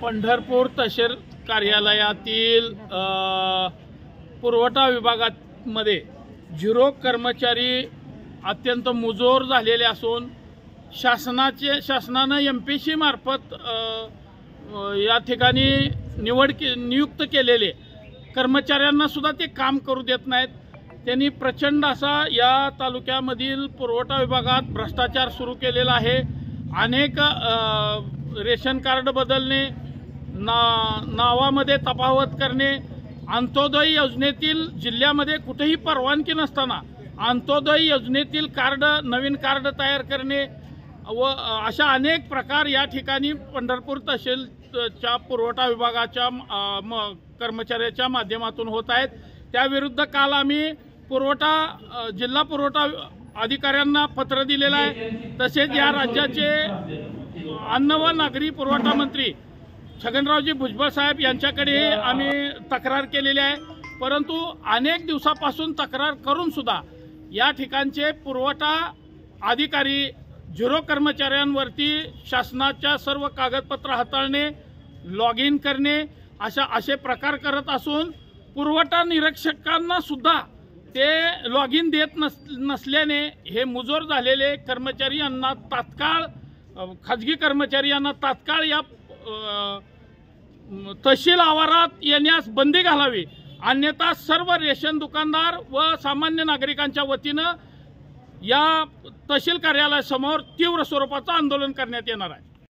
पंढरपूर तहसील कार्यालयातील पुरवठा विभागामध्ये 0 कर्मचारी अत्यंत मुजोर झालेले असून शासनानं MPC मार्फत या ठिकाणी नियुक्त केलेले कर्मचाऱ्यांना सुद्धा ते काम करू देत नाहीत। त्यांनी प्रचंड असा या तालुक्यामधील पुरवठा विभागात भ्रष्टाचार सुरू केलेला आहे। अनेक रेशन कार्ड बदलणे, नावामध्ये तफावत करणे, अंत्योदय योजनेतील जिल्ह्यामध्ये कुठेही परवानगी नसताना अंत्योदय योजनेतील नवीन कार्ड तयार करणे व अशा अनेक प्रकार या ठिकाणी पंढरपूर तहसीलच्या पुरवठा विभागाच्या कर्मचाऱ्याच्या माध्यमातून होत आहेत। त्याविरुद्ध काल आम्ही जिल्हा पुरवठा अधिकाऱ्यांना पत्र दिलेलं आहे। तसेच या राज्याचे अन्न व नागरी पुरवठा मंत्री छगनरावजी भुजबळ साहेब यांच्याकडे आम्ही तक्रार केलेली आहे। परंतु अनेक दिवसापासून तक्रार करून सुद्धा या ठिकाणचे पुरवठा अधिकारी 0 कर्मचाऱ्यांवरती शासनाच्या सर्व कागदपत्र हाताळणे, लॉग इन करणे असे प्रकार करत असून पुरवठा निरीक्षकांना सुद्धा ते लॉग इन देत नसल्याने हे मुजोर झालेले कर्मचारी यांना तात्काळ खाजगी कर्मचारी यांना तात्काळ या तहसील आवारात येण्यास बंदी घालावी, अन्यथा सर्व रेशन दुकानदार व सामान्य नागरिकांच्या वतीनं या तहसील कार्यालयासमोर तीव्र स्वरूपाचं आंदोलन करण्यात येणार आहे।